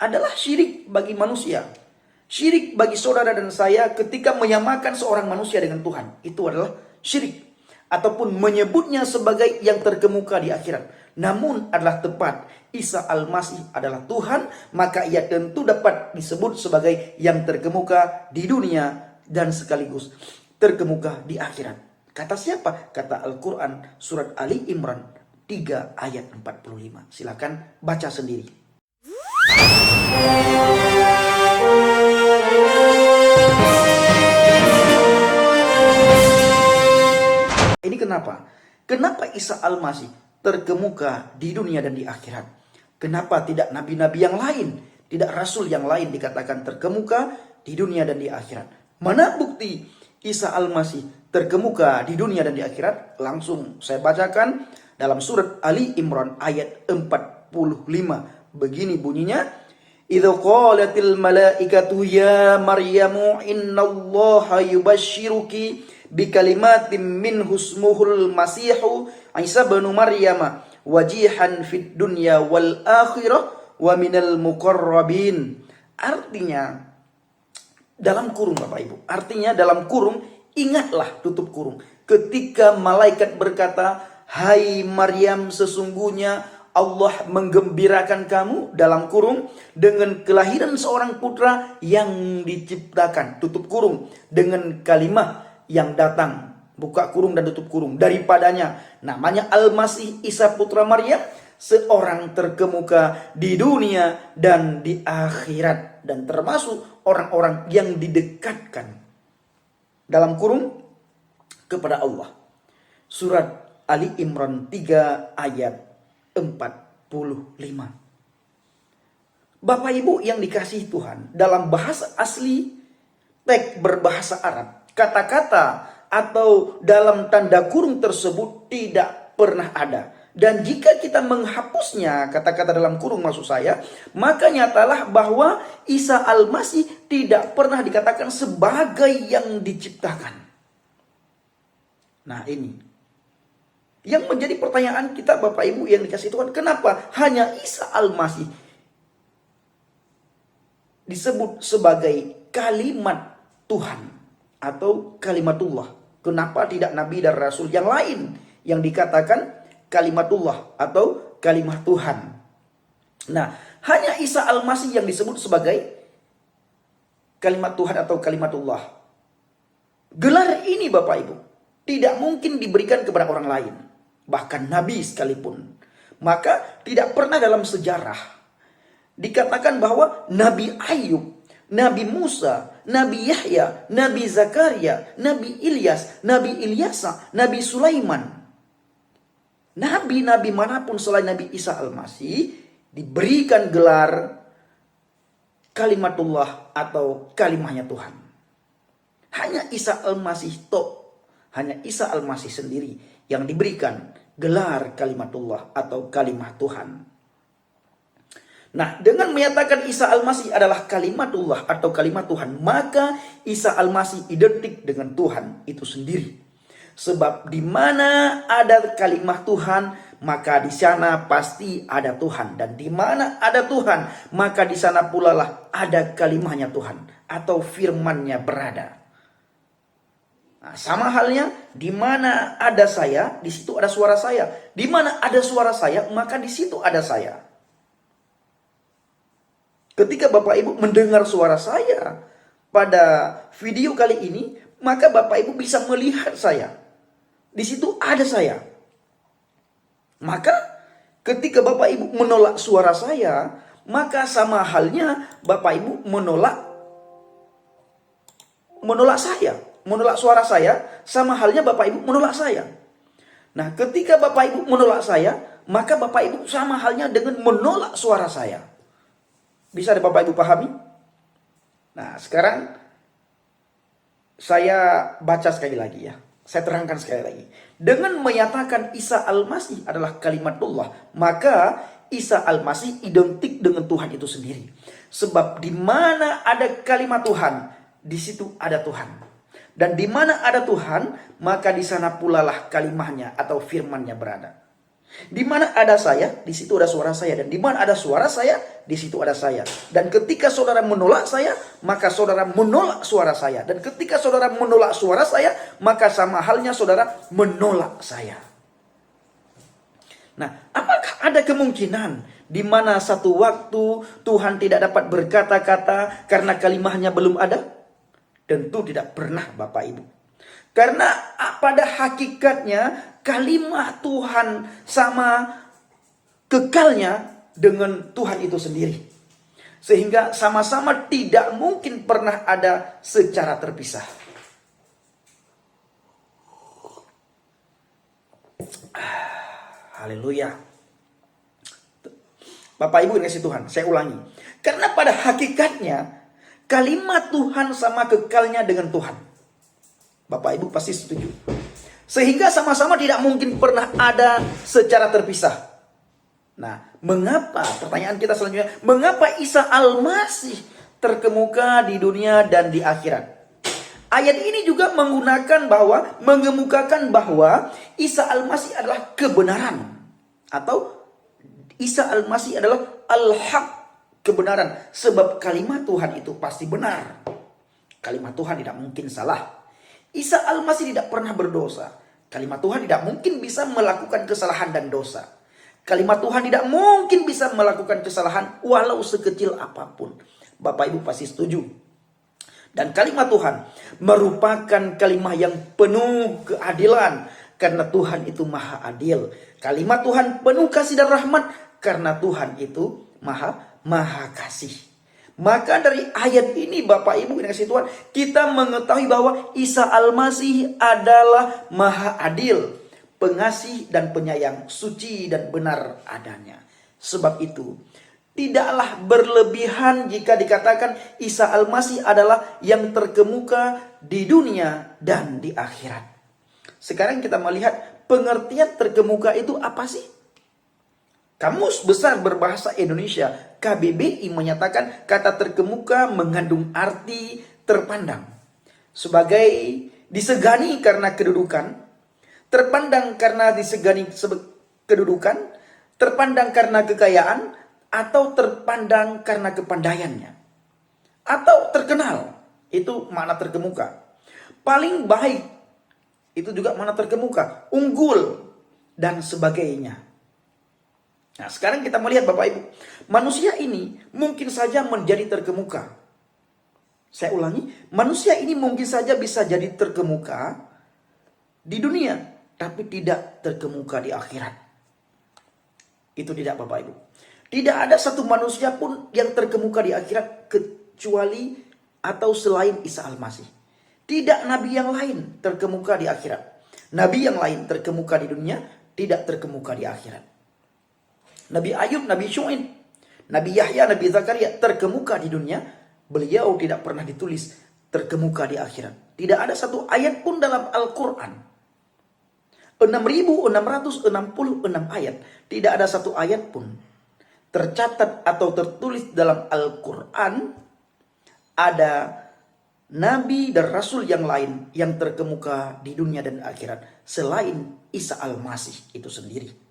adalah syirik bagi manusia. Syirik bagi saudara dan saya ketika menyamakan seorang manusia dengan Tuhan. Itu adalah syirik. Ataupun menyebutnya sebagai yang terkemuka di akhirat. Namun adalah tepat, Isa Al-Masih adalah Tuhan, maka ia tentu dapat disebut sebagai yang terkemuka di dunia dan sekaligus terkemuka di akhirat. Kata siapa? Kata Al-Quran surat Ali Imran 3 ayat 45. Silakan baca sendiri. Ini kenapa? Kenapa Isa Al-Masih terkemuka di dunia dan di akhirat? Kenapa tidak nabi-nabi yang lain, tidak rasul yang lain dikatakan terkemuka di dunia dan di akhirat? Mana bukti Isa Al-Masih terkemuka di dunia dan di akhirat? Langsung saya bacakan dalam surat Ali Imran ayat 45. Begini bunyinya. Idza qalatil malaikatu ya Maryamu innallaha yubashshiruki bikalimatin minhu ismuhul masihu Isa bin Maryam wajihan fid dunya wal akhirah wa minal muqarrabin. Artinya dalam kurung Bapak Ibu. Artinya dalam kurung, ingatlah tutup kurung. Ketika malaikat berkata, "Hai Maryam, sesungguhnya Allah menggembirakan kamu," dalam kurung, "dengan kelahiran seorang putra yang diciptakan," tutup kurung, "dengan kalimat yang datang," buka kurung dan tutup kurung, "daripadanya, namanya Al-Masih Isa putra Maryam, seorang terkemuka di dunia dan di akhirat, dan termasuk orang-orang yang didekatkan," dalam kurung, "kepada Allah." Surat Ali Imran 3 ayat 45. Bapak Ibu yang dikasihi Tuhan, dalam bahasa asli teks berbahasa Arab, kata-kata atau dalam tanda kurung tersebut tidak pernah ada. Dan jika kita menghapusnya, kata-kata dalam kurung maksud saya, maka nyatalah bahwa Isa Al-Masih tidak pernah dikatakan sebagai yang diciptakan. Nah ini yang menjadi pertanyaan kita Bapak Ibu yang dikasihi Tuhan. Kenapa hanya Isa Al-Masih disebut sebagai kalimat Tuhan atau kalimatullah? Kenapa tidak Nabi dan Rasul yang lain yang dikatakan kalimatullah atau kalimat Tuhan? Nah, hanya Isa Al-Masih yang disebut sebagai kalimat Tuhan atau kalimatullah. Gelar ini Bapak Ibu tidak mungkin diberikan kepada orang lain, bahkan Nabi sekalipun. Maka tidak pernah dalam sejarah dikatakan bahwa Nabi Ayub, Nabi Musa, Nabi Yahya, Nabi Zakaria, Nabi Ilyas, Nabi Ilyasa, Nabi Sulaiman, nabi-nabi manapun selain Nabi Isa Al-Masih diberikan gelar kalimatullah atau kalimahnya Tuhan. Hanya Isa Al-Masih hanya Isa Al-Masih sendiri yang diberikan gelar kalimatullah atau kalimah Tuhan. Nah, dengan menyatakan Isa Al-Masih adalah kalimatullah atau kalimat Tuhan, maka Isa Al-Masih identik dengan Tuhan itu sendiri. Sebab di mana ada kalimat Tuhan, maka di sana pasti ada Tuhan. Dan di mana ada Tuhan, maka di sana pula lah ada kalimahnya Tuhan atau firman-Nya berada. Nah, sama halnya, di mana ada saya, di situ ada suara saya. Di mana ada suara saya, maka di situ ada saya. Ketika Bapak Ibu mendengar suara saya pada video kali ini, maka Bapak Ibu bisa melihat saya. Di situ ada saya. Maka ketika Bapak Ibu menolak suara saya, maka sama halnya Bapak Ibu menolak saya. Menolak suara saya, sama halnya Bapak Ibu menolak saya. Nah, ketika Bapak Ibu menolak saya, maka Bapak Ibu sama halnya dengan menolak suara saya. Bisa ada Bapak Ibu pahami? Nah, sekarang saya baca sekali lagi ya. Saya terangkan sekali lagi. Dengan menyatakan Isa Al-Masih adalah kalimatullah, maka Isa Al-Masih identik dengan Tuhan itu sendiri. Sebab di mana ada kalimat Tuhan, di situ ada Tuhan. Dan di mana ada Tuhan, maka di sana pula lah kalimahnya atau firman-Nya berada. Di mana ada saya, di situ ada suara saya. Dan di mana ada suara saya, di situ ada saya. Dan ketika saudara menolak saya, maka saudara menolak suara saya. Dan ketika saudara menolak suara saya, maka sama halnya saudara menolak saya. Nah, apakah ada kemungkinan di mana satu waktu Tuhan tidak dapat berkata-kata karena kalimatnya belum ada? Tentu tidak pernah, Bapak Ibu. Karena pada hakikatnya kalimat Tuhan sama kekalnya dengan Tuhan itu sendiri. Sehingga sama-sama tidak mungkin pernah ada secara terpisah. Haleluya. Bapak Ibu yang kasih Tuhan, saya ulangi. Karena pada hakikatnya kalimat Tuhan sama kekalnya dengan Tuhan. Bapak Ibu pasti setuju. Sehingga sama-sama tidak mungkin pernah ada secara terpisah. Nah, mengapa? Pertanyaan kita selanjutnya, mengapa Isa Al-Masih terkemuka di dunia dan di akhirat? Ayat ini juga mengemukakan bahwa Isa Al-Masih adalah kebenaran. Atau Isa Al-Masih adalah Al-Haq, kebenaran. Sebab kalimat Tuhan itu pasti benar. Kalimat Tuhan tidak mungkin salah. Isa Al-Masih tidak pernah berdosa. Kalimat Tuhan tidak mungkin bisa melakukan kesalahan dan dosa. Kalimat Tuhan tidak mungkin bisa melakukan kesalahan walau sekecil apapun. Bapak Ibu pasti setuju. Dan kalimat Tuhan merupakan kalimat yang penuh keadilan. Karena Tuhan itu maha adil. Kalimat Tuhan penuh kasih dan rahmat. Karena Tuhan itu maha kasih. Maka dari ayat ini Bapak Ibu yang kasih Tuhan, kita mengetahui bahwa Isa Al-Masih adalah maha adil, pengasih dan penyayang, suci dan benar adanya. Sebab itu, tidaklah berlebihan jika dikatakan Isa Al-Masih adalah yang terkemuka di dunia dan di akhirat. Sekarang kita melihat pengertian terkemuka itu apa sih? Kamus Besar Berbahasa Indonesia KBBI menyatakan kata terkemuka mengandung arti terpandang. Sebagai disegani karena kedudukan, terpandang karena disegani kedudukan, terpandang karena kekayaan, atau terpandang karena kepandaiannya. Atau terkenal, itu makna terkemuka. Paling baik, itu juga makna terkemuka. Unggul, dan sebagainya. Nah, sekarang kita melihat Bapak Ibu, manusia ini mungkin saja menjadi terkemuka. Saya ulangi, manusia ini mungkin saja bisa jadi terkemuka di dunia, tapi tidak terkemuka di akhirat. Itu tidak, Bapak Ibu. Tidak ada satu manusia pun yang terkemuka di akhirat kecuali atau selain Isa Al-Masih. Tidak nabi yang lain terkemuka di akhirat. Nabi yang lain terkemuka di dunia, tidak terkemuka di akhirat. Nabi Ayub, Nabi Syu'aib, Nabi Yahya, Nabi Zakaria terkemuka di dunia. Beliau tidak pernah ditulis terkemuka di akhirat. Tidak ada satu ayat pun dalam Al-Quran. 6.666 ayat. Tidak ada satu ayat pun tercatat atau tertulis dalam Al-Quran ada Nabi dan Rasul yang lain yang terkemuka di dunia dan akhirat selain Isa Al-Masih itu sendiri.